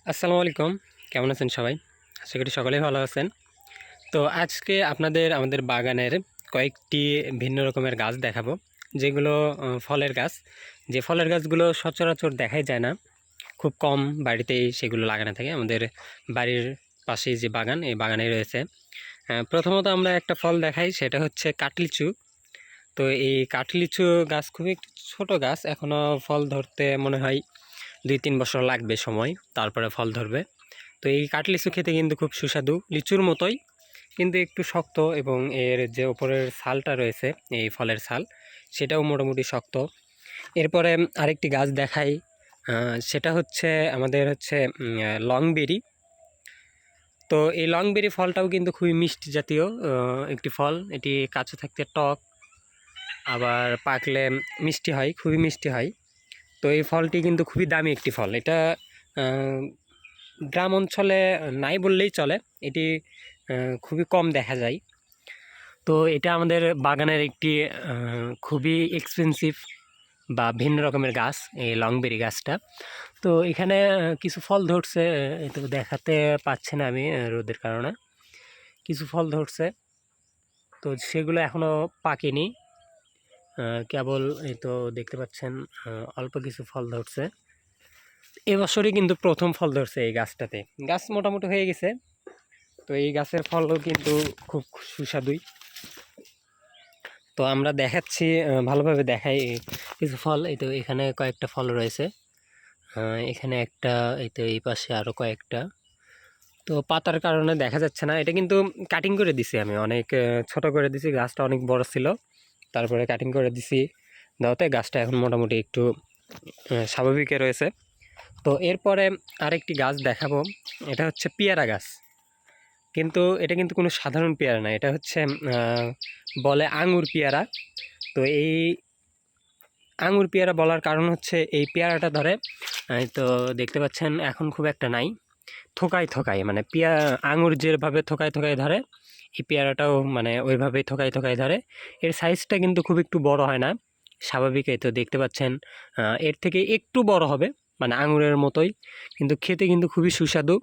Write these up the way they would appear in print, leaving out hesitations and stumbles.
আসসালামু আলাইকুম। কেমন আছেন সবাই? আশা করি সকলেই ভালো আছেন। তো আজকে আপনাদের আমাদের বাগানের কয়েকটি ভিন্ন রকমের গাছ দেখাবো, যেগুলো ফলের গাছ। যে ফলের গাছগুলো সচরাচর দেখাই যায় না, খুব কম বাড়িতেই সেগুলো লাগানো থাকে। আমাদের বাড়ির পাশেই যে বাগান, এই বাগানে রয়েছে। প্রথমত আমরা একটা ফল দেখাই, সেটা হচ্ছে কাঠলিচু। তো এই কাঠলিচু গাছ খুবই একটি ছোটো গাছ, এখনও ফল ধরতে মনে হয় 2-3 বছর লাগবে সময়, তারপরে ফল ধরবে। তো এই কাঠলিচু খেতে কিন্তু খুব সুস্বাদু, লিচুর মতোই, কিন্তু একটু শক্ত, এবং এর যে উপরের ছালটা রয়েছে, এই ফলের ছাল, সেটাও মোটামুটি শক্ত। এরপরে আরেকটি গাছ দেখাই, সেটা হচ্ছে আমাদের হচ্ছে লংবেরি। তো এই লংবেরি ফলটাও কিন্তু খুবই মিষ্টি জাতীয় একটি ফল। এটি কাঁচা থাকতে টক, আবার পাকলে মিষ্টি হয়, খুবই মিষ্টি হয়। তো এই ফলটি কিন্তু খুবই দামি একটি ফল। এটা গ্রাম অঞ্চলে নাই বললেই চলে, এটি খুবই কম দেখা যায়। তো এটা আমাদের বাগানের একটি খুবই এক্সপেন্সিভ বা ভিন্ন রকমের গাছ, এই লংবেরি গাছটা। তো এখানে কিছু ফল ধরছে, তো দেখাতে পাচ্ছি না আমি রোদের কারণে। কিছু ফল ধরছে, তো সেগুলো এখনও পাকেনি, কেবল এই তো দেখতে পাচ্ছেন অল্প কিছু ফল ধরছে। এবছরই কিন্তু প্রথম ফল ধরছে এই গাছটাতে। গাছ মোটামুটি হয়ে গেছে। তো এই গাছের ফলও কিন্তু খুব সুস্বাদুই। তো আমরা দেখাচ্ছি, ভালোভাবে দেখাই কিছু ফল। এই তো এখানে কয়েকটা ফল রয়েছে, এখানে একটা, এই তো এই পাশে আরও কয়েকটা। তো পাতার কারণে দেখা যাচ্ছে না। এটা কিন্তু কাটিং করে দিছি আমি, অনেক ছোট করে দিছি, গাছটা অনেক বড় ছিল, তারপরে কাটিং করে দিছি। দাওতে গাছটা এখন মোটামুটি একটু স্বাভাবিকে রয়েছে। তো এরপরে আরেকটি গাছ দেখাবো, এটা হচ্ছে পেয়ারা গাছ। কিন্তু এটা কিন্তু কোনো সাধারণ পেয়ারা না, এটা হচ্ছে বলে আঙুর পেয়ারা। তো এই আঙুর পেয়ারা বলার কারণ হচ্ছে এই পেয়ারাটা ধরে, এই তো দেখতে পাচ্ছেন এখন খুব একটা নাই, থোকায় থোকায়, মানে আঙুর যেভাবে থোকায় থোকায় ধরে, এই পেয়ারাটাও মানে ওইভাবেই থোকায় থোকায় ধরে। এর সাইজটা কিন্তু খুব একটু বড় হয় না, স্বাভাবিক। এই তো দেখতে পাচ্ছেন এর থেকে একটু বড় হবে, মানে আঙুরের মতোই, কিন্তু খেতে কিন্তু খুবই সুস্বাদু।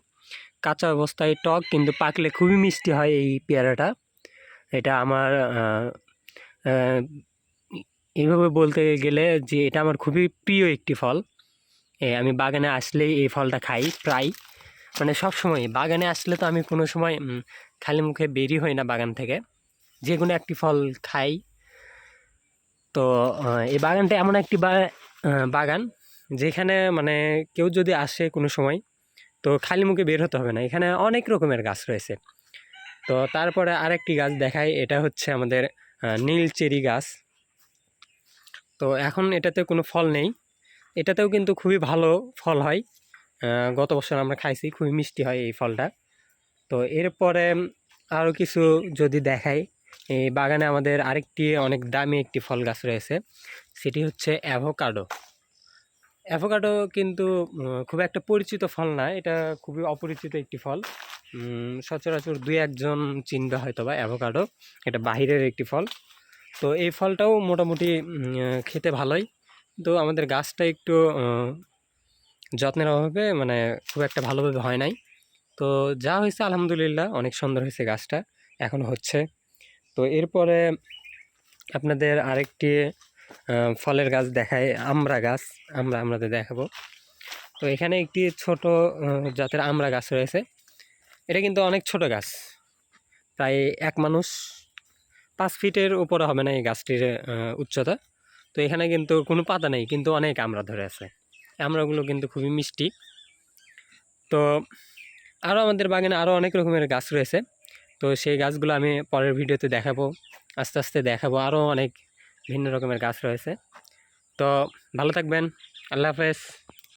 কাঁচা অবস্থায় টক, কিন্তু পাকলে খুবই মিষ্টি হয় এই পেয়ারাটা। এটা আমার এইভাবে বলতে গেলে যে এটা আমার খুবই প্রিয় একটি ফল। আমি বাগানে আসলেই এই ফলটা খাই প্রায়, মানে সব সময় বাগানে আসলে তো আমি কোনো সময় খালি মুখে বেরি হই না বাগান থেকে, যে কোনো একটি ফল খাই। তো এই বাগানটা এমন একটি বাগান, যেখানে মানে কেউ যদি আসে কোনো সময়, তো খালি মুখে বের হতে হবে না, এখানে অনেক রকমের গাছ রয়েছে। তো তারপরে আরেকটি গাছ দেখাই, এটা হচ্ছে আমাদের নীল চেরি গাছ। তো এখন এটাতে কোনো ফল নেই, এটাতেও কিন্তু খুবই ভালো ফল হয়। গত বছর আমরা খাইছি, খুবই মিষ্টি হয় এই ফলটা। তো এরপরে আরও কিছু যদি দেখাই, এই বাগানে আমাদের আরেকটি অনেক দামি একটি ফল গাছ রয়েছে, সেটি হচ্ছে অ্যাভোকাডো। অ্যাভোকাডো কিন্তু খুব একটা পরিচিত ফল না, এটা খুবই অপরিচিত একটি ফল। সচরাচর 2-1 জন চিনবে হয়তো বা অ্যাভোকাডো, এটা বাহিরের একটি ফল। তো এই ফলটাও মোটামুটি খেতে ভালোই, তো আমাদের গাছটা একটু যত্নের অভাবে মানে খুব একটা ভালোভাবে হয় নাই। তো যা হয়েছে আলহামদুলিল্লাহ, অনেক সুন্দর হয়েছে গাছটা, এখন হচ্ছে। তো এরপরে আপনাদের আরেকটি ফলের গাছ দেখায়, আমড়া গাছ। আমাদের দেখাবো। তো এখানে একটি ছোট জাতের আমড়া গাছ রয়েছে, এটা কিন্তু অনেক ছোট গাছ, প্রায় 1 মানুষ 5 ফিটের উপরে হবে না এই গাছটির উচ্চতা। তো এখানে কিন্তু কোনো পাতা নেই, কিন্তু অনেক আমড়া ধরে আছে, আমড়াগুলো কিন্তু খুবই মিষ্টি। তো আরও আমাদের বাগানে আরও অনেক রকমের গাছ রয়েছে, তো সেই গাছগুলো আমি পরের ভিডিওতে দেখাবো, আস্তে আস্তে দেখাবো। আরও অনেক ভিন্ন রকমের গাছ রয়েছে। তো ভালো থাকবেন, আল্লাহ হাফেজ।